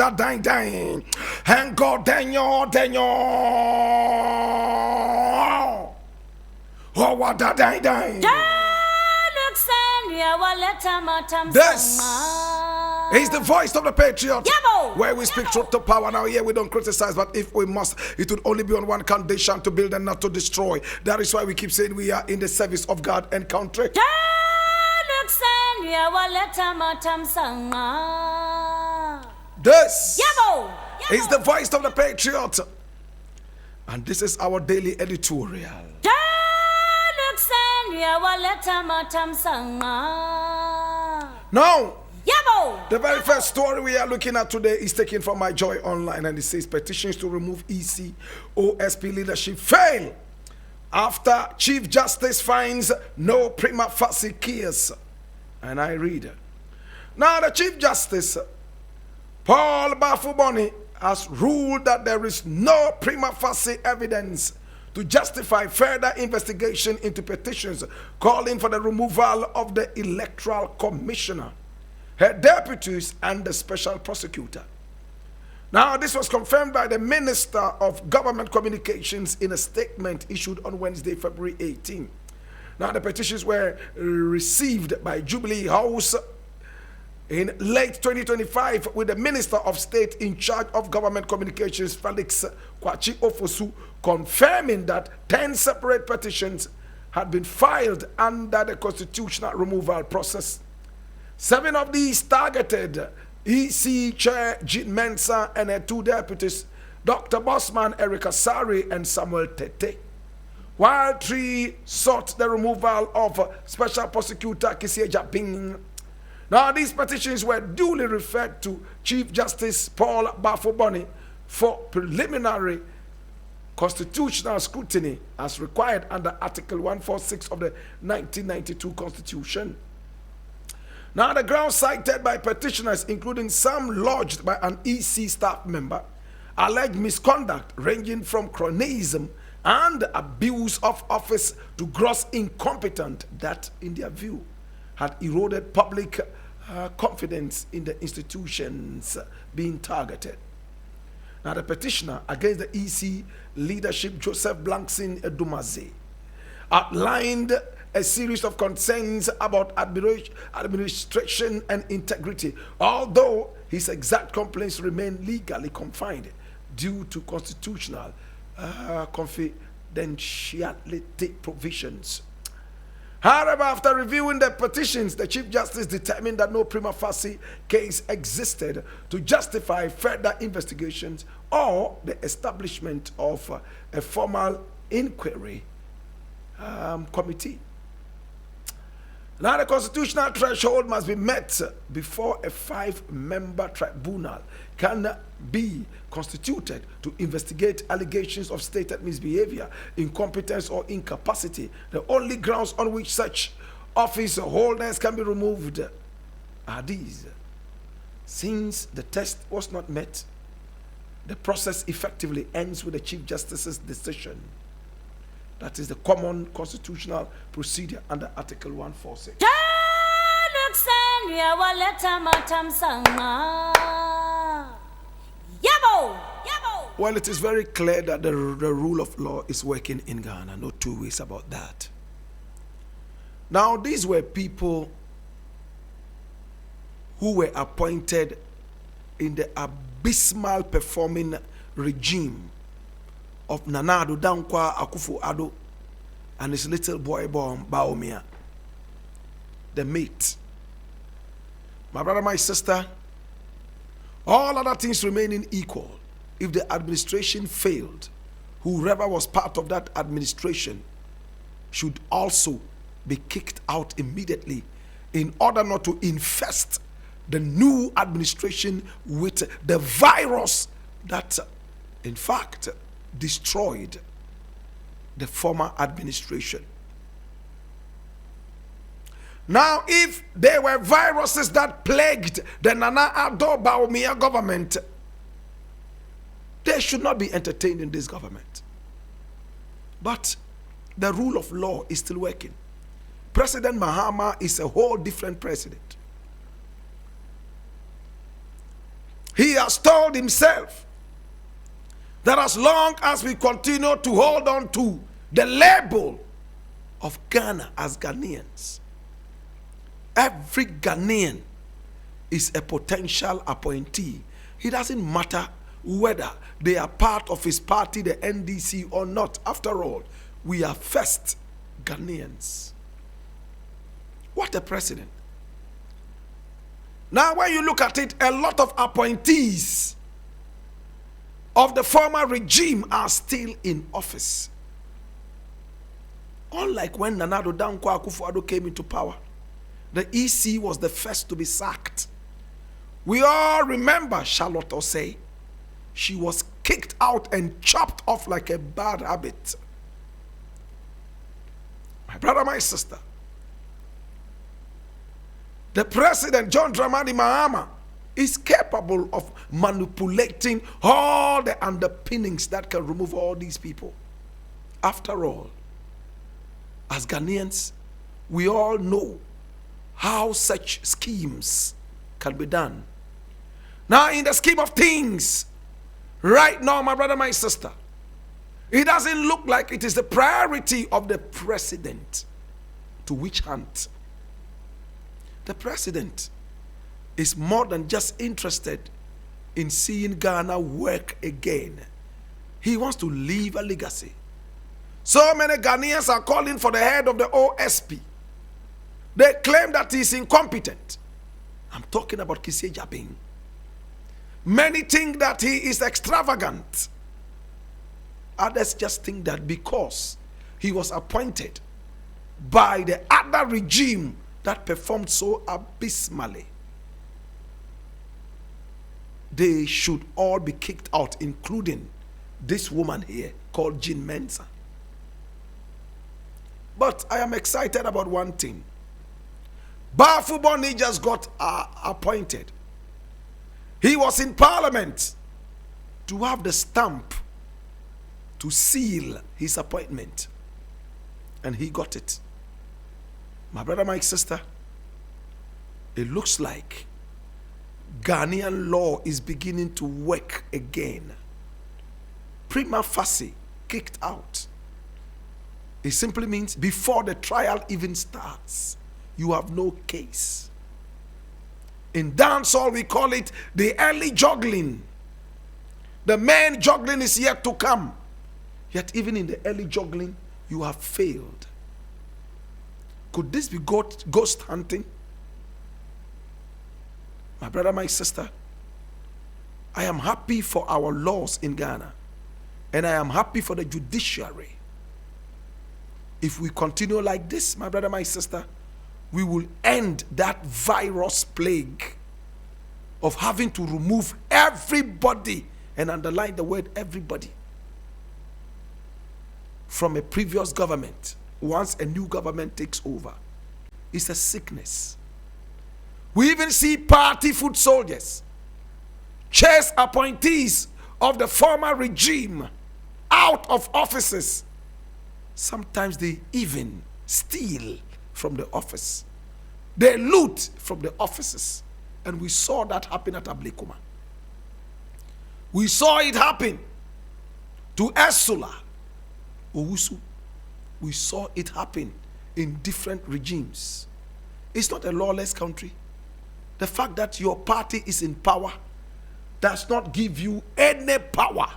that dang. And God denyo. Oh, what that dang. This is the voice of the Patriot, where we speak truth to power. Now here we don't criticize, but if we must, it would only be on one condition: to build and not to destroy. That is why we keep saying we are in the service of God and country. This is the voice of the Patriot, and this is our daily editorial. Now, the very first story we are looking at today is taken from My Joy Online, and it says petitions to remove EC OSP leadership fail after Chief Justice finds no prima facie case. And I read, now the Chief Justice, Paul Bafuboni, has ruled that there is no prima facie evidence to justify further investigation into petitions calling for the removal of the Electoral Commissioner, her deputies, and the special prosecutor. Now, this was confirmed by the Minister of Government Communications in a statement issued on Wednesday, February 18. Now, the petitions were received by Jubilee House in late 2025, with the Minister of State in charge of Government Communications, Felix Kwachi Ofosu, confirming that 10 separate petitions had been filed under the constitutional removal process. 7 of these targeted EC Chair Jean Mensah and her 2 deputies, Dr. Bosman Erica Sari and Samuel Tete, while 3 sought the removal of Special Prosecutor Kisieja Bing. Now, these petitions were duly referred to Chief Justice Paul Bafuboni for preliminary constitutional scrutiny as required under Article 146 of the 1992 Constitution. Now, the grounds cited by petitioners, including some lodged by an EC staff member, allege misconduct ranging from cronyism and abuse of office to gross incompetence that, in their view, had eroded public confidence in the institutions being targeted. Now, the petitioner against the EC leadership, Joseph Blanksin Edumaze, outlined a series of concerns about administration and integrity, although his exact complaints remain legally confined due to constitutional confidentiality provisions. However, after reviewing the petitions, the Chief Justice determined that no prima facie case existed to justify further investigations or the establishment of a formal inquiry committee. Now, the constitutional threshold must be met before a 5-member tribunal can be constituted to investigate allegations of stated misbehavior, incompetence, or incapacity. The only grounds on which such office holders can be removed are these. Since the test was not met, the process effectively ends with the Chief Justice's decision. That is the common constitutional procedure under Article 146. Well, it is very clear that the rule of law is working in Ghana. No 2 ways about that. Now, these were people who were appointed in the abysmal performing regime of Nana Addo Dankwa Akufo-Addo and his little boy Baumia, the mate. My brother, my sister, all other things remaining equal, if the administration failed, whoever was part of that administration should also be kicked out immediately in order not to infest the new administration with the virus that, in fact, destroyed the former administration. Now, if there were viruses that plagued the Nana Addo Bawumia government, they should not be entertained in this government. But the rule of law is still working. President Mahama is a whole different president. He has told himself that as long as we continue to hold on to the label of Ghana as Ghanaians, every Ghanaian is a potential appointee. It doesn't matter whether they are part of his party, the NDC, or not. After all, we are first Ghanaians. What a president. Now, when you look at it, a lot of appointees of the former regime are still in office. Unlike when Nana Addo Dankwa Akufo-Addo came into power, the EC was the first to be sacked. We all remember Charlotte Osei. She was kicked out and chopped off like a bad habit. My brother, my sister, the president, John Dramani Mahama, is capable of manipulating all the underpinnings that can remove all these people. After all, as Ghanaians, we all know how such schemes can be done. Now, in the scheme of things, right now, my brother, my sister, it doesn't look like it is the priority of the president to witch hunt. The president is more than just interested in seeing Ghana work again. He wants to leave a legacy. So many Ghanaians are calling for the head of the OSP. They claim that he is incompetent. I'm talking about Kissie Jabing. Many think that he is extravagant. Others just think that because he was appointed by the other regime that performed so abysmally, they should all be kicked out, including this woman here called Jean Mensa. But I am excited about one thing. Bafu Boni just got appointed. He was in parliament to have the stamp to seal his appointment. And he got it. My brother, my sister, it looks like Ghanaian law is beginning to work again. Prima facie, kicked out. It simply means before the trial even starts, you have no case. In dancehall, we call it the early juggling. The main juggling is yet to come. Yet even in the early juggling, you have failed. Could this be ghost hunting? My brother, my sister, I am happy for our laws in Ghana. And I am happy for the judiciary. If we continue like this, my brother, my sister, we will end that virus plague of having to remove everybody, and underline the word everybody, from a previous government once a new government takes over. It's a sickness. We even see party foot soldiers chase appointees of the former regime out of offices. Sometimes they even steal from the office. They loot from the offices. And we saw that happen at Ablekuma. We saw it happen to Ursula Owusu. We saw it happen in different regimes. It's not a lawless country. The fact that your party is in power does not give you any power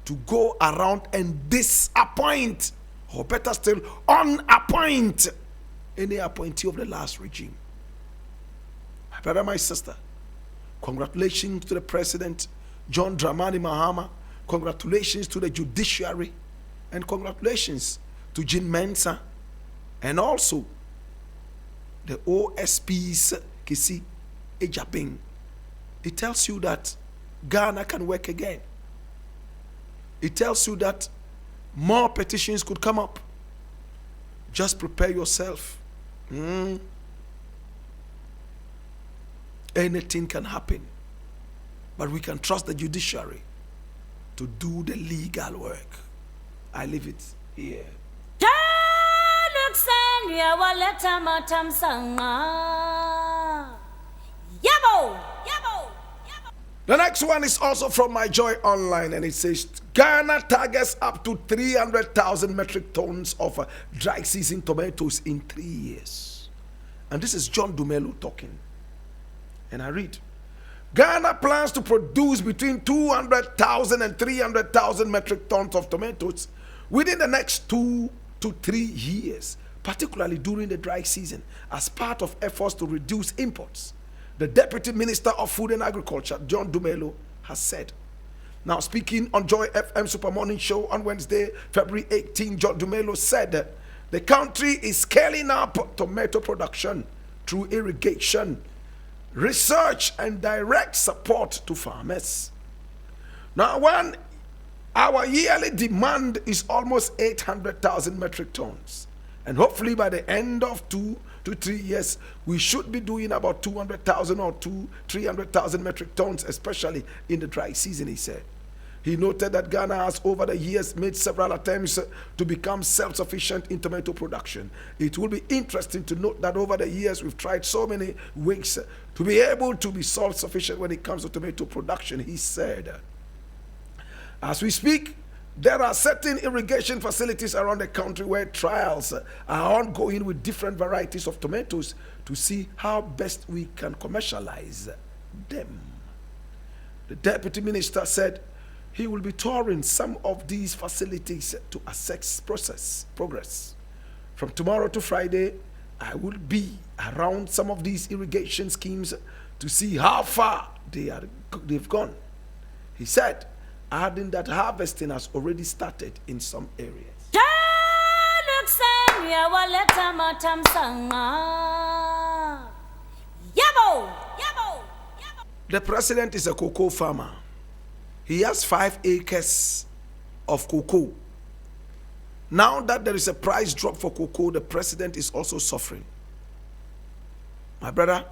to go around and disappoint, or better still, unappoint any appointee of the last regime. My brother, my sister, congratulations to the President, John Dramani Mahama. Congratulations to the judiciary. And congratulations to Jean Mensa. And also the OSP's Kissie Jabing. It tells you that Ghana can work again. It tells you that more petitions could come up. Just prepare yourself. Anything can happen. But we can trust the judiciary to do the legal work. I leave it here. The next one is also from My Joy Online, and it says Ghana targets up to 300,000 metric tons of dry season tomatoes in 3 years. And this is John Dumelo talking. And I read, Ghana plans to produce between 200,000 and 300,000 metric tons of tomatoes within the next 2 to 3 years, particularly during the dry season, as part of efforts to reduce imports. The Deputy Minister of Food and Agriculture, John Dumelo, has said. Now, speaking on Joy FM Super Morning Show on Wednesday, February 18, John Dumelo said that the country is scaling up tomato production through irrigation, research, and direct support to farmers. Now, when our yearly demand is almost 800,000 metric tons, and hopefully by the end of 2 to 3 years, we should be doing about 200,000 or 300,000 metric tons, especially in the dry season, he said. He noted that Ghana has over the years made several attempts to become self-sufficient in tomato production. It will be interesting to note that over the years we've tried so many ways to be able to be self-sufficient when it comes to tomato production, he said. As we speak, there are certain irrigation facilities around the country where trials are ongoing with different varieties of tomatoes to see how best we can commercialize them. The Deputy Minister said he will be touring some of these facilities to assess progress. From tomorrow to Friday, I will be around some of these irrigation schemes to see how far they've gone. He said, adding that harvesting has already started in some areas. The president is a cocoa farmer. He has 5 acres of cocoa. Now that there is a price drop for cocoa, the president is also suffering. My brother,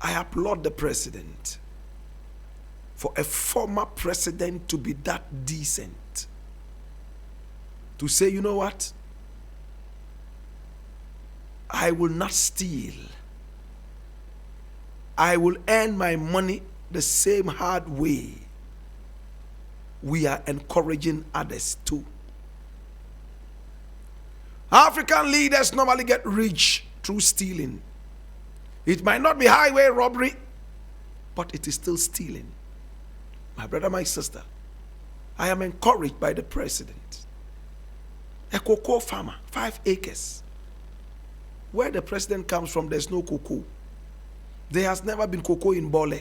I applaud the president for a former president to be that decent, to say, you know what, I will not steal. I will earn my money the same hard way. We are encouraging others too. African leaders normally get rich through stealing. It might not be highway robbery, but it is still stealing. My brother, my sister, I am encouraged by the president. A cocoa farmer, 5 acres. Where the president comes from, there's no cocoa. There has never been cocoa in Bole.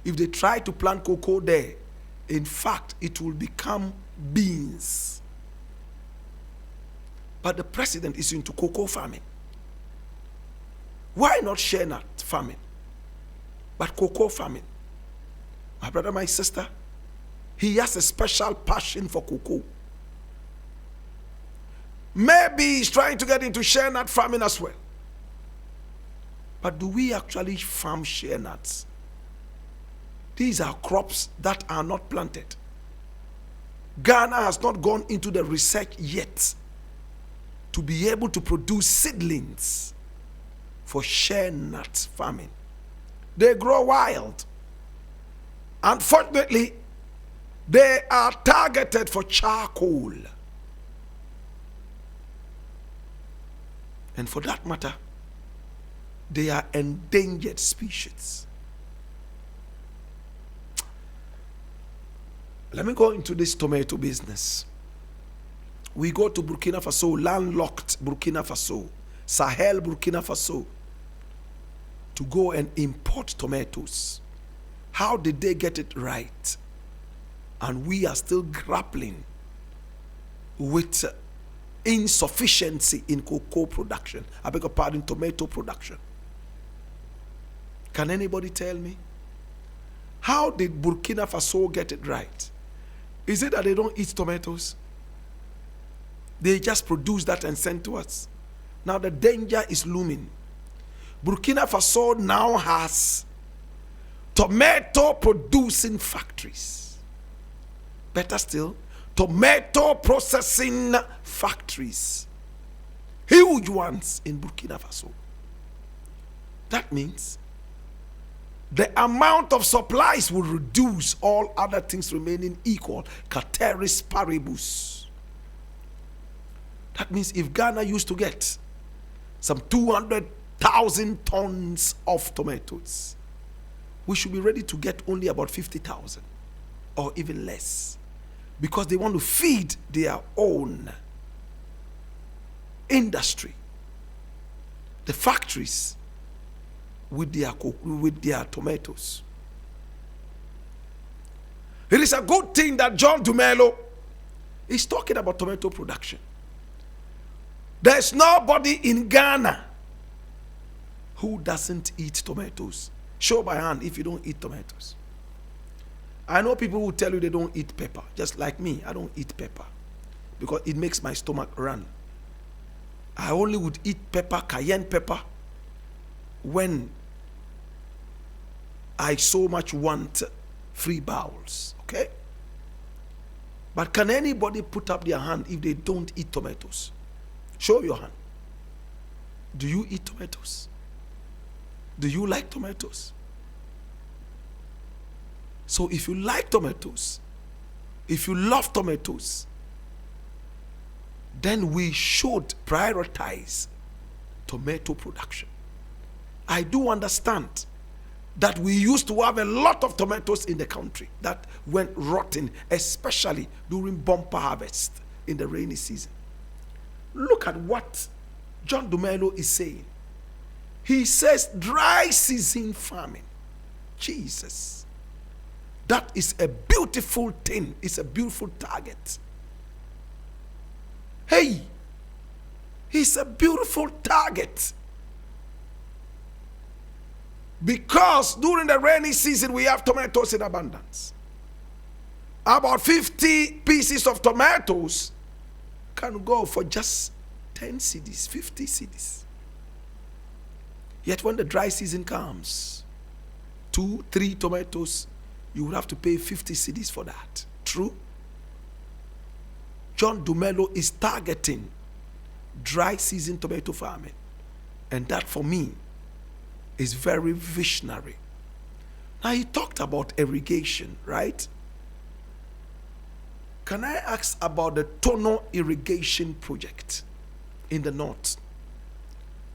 If they try to plant cocoa there, in fact, it will become beans. But the president is into cocoa farming. Why not share nut farming? But cocoa farming. My brother, my sister, he has a special passion for cocoa. Maybe he's trying to get into share nut farming as well. But do we actually farm share nuts? These are crops that are not planted. Ghana has not gone into the research yet to be able to produce seedlings for share nut farming. They grow wild. Unfortunately, they are targeted for charcoal. And for that matter, they are endangered species. Let me go into this tomato business. We go to Burkina Faso, landlocked Burkina Faso, Sahel Burkina Faso, to go and import tomatoes. How did they get it right? And we are still grappling with insufficiency in cocoa production. I beg your pardon, tomato production. Can anybody tell me? How did Burkina Faso get it right? Is it that they don't eat tomatoes? They just produce that and send to us. Now the danger is looming. Burkina Faso now has tomato producing factories. Better still, tomato processing factories. Huge ones in Burkina Faso. That means the amount of supplies will reduce, all other things remaining equal. Ceteris paribus. That means if Ghana used to get some 200,000 tons of tomatoes, we should be ready to get only about 50,000 or even less, because they want to feed their own industry, the factories, with their tomatoes. It is a good thing that John Dumelo is talking about tomato production. There's nobody in Ghana who doesn't eat tomatoes. Show by hand if you don't eat tomatoes. I know people who tell you they don't eat pepper. Just like me, I don't eat pepper because it makes my stomach run. I only would eat pepper, cayenne pepper, when I so much want free bowels, okay? But can anybody put up their hand if they don't eat tomatoes? Show your hand. Do you eat tomatoes? Do you like tomatoes? So if you like tomatoes, if you love tomatoes, then we should prioritize tomato production. I do understand that we used to have a lot of tomatoes in the country that went rotten, especially during bumper harvest in the rainy season. Look at what John Dumelo is saying. He says dry season farming. Jesus. That is a beautiful thing. It's a beautiful target. Hey, it's a beautiful target. Because during the rainy season, we have tomatoes in abundance. About 50 pieces of tomatoes can go for just 10 cedis, 50 cedis. Yet when the dry season comes, 2, 3 tomatoes, you will have to pay 50 cedis for that. True? John Dumelo is targeting dry season tomato farming. And that for me is very visionary. Now he talked about irrigation, right? Can I ask about the Tono irrigation project in the north?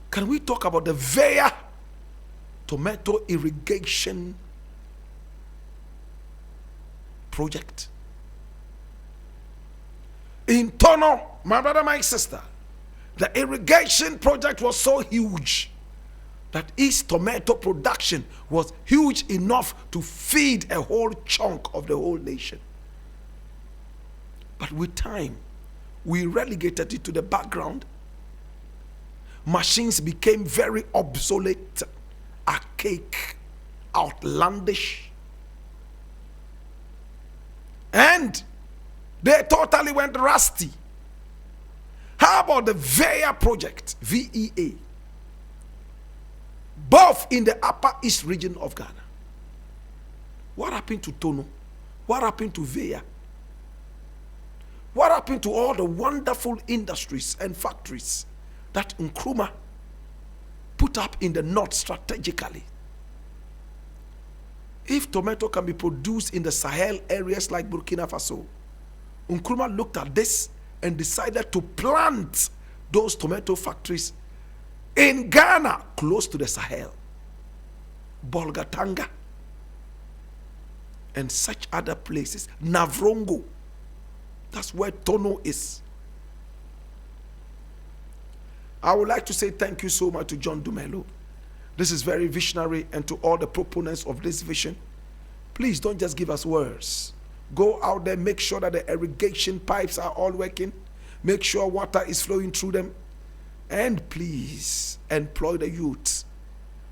Can we talk about the Veya tomato irrigation project? In Tono, my brother, my sister, the irrigation project was so huge that its tomato production was huge enough to feed a whole chunk of the whole nation. But with time, we relegated it to the background. Machines became very obsolete, archaic, outlandish. And they totally went rusty. How about the Veya project, VEA? Both in the upper east region of Ghana. What happened to Tono? What happened to Veya? What happened to all the wonderful industries and factories that Nkrumah put up in the north strategically? If tomato can be produced in the Sahel areas like Burkina Faso, Nkrumah looked at this and decided to plant those tomato factories in Ghana, close to the Sahel, Bolgatanga, and such other places. Navrongo, that's where Tono is. I would like to say thank you so much to John Dumelo. This is very visionary, and to all the proponents of this vision, please don't just give us words. Go out there, make sure that the irrigation pipes are all working, make sure water is flowing through them, and please employ the youth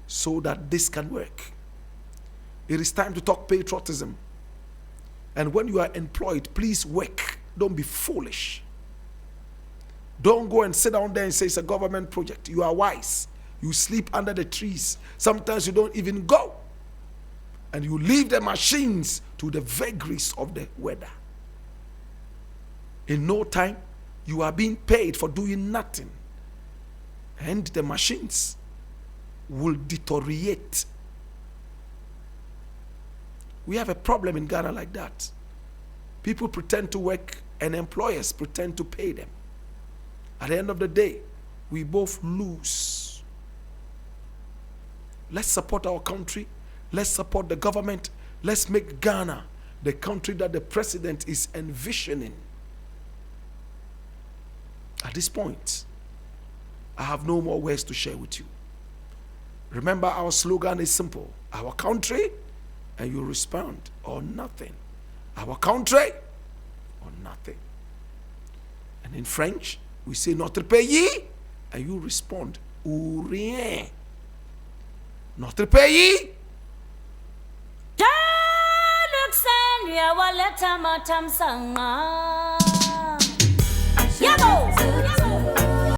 so that this can work. It is time to talk patriotism. And when you are employed, please work. Don't be foolish. Don't go and sit down there and say it's a government project. You are wise. You sleep under the trees. Sometimes you don't even go. And you leave the machines to the vagaries of the weather. In no time, you are being paid for doing nothing. And the machines will deteriorate We have a problem in Ghana like that. People pretend to work and employers pretend to pay them. At the end of the day, we both lose. Let's support our country. Let's support the government. Let's make Ghana the country that the president is envisioning. At this point, I have no more words to share with you. Remember, our slogan is simple. Our country, and you respond, or nothing. Our country, or nothing. And in French, we say notre pays, and you respond, ou rien. Notre pays. Luxembourg, waleta matam sanga.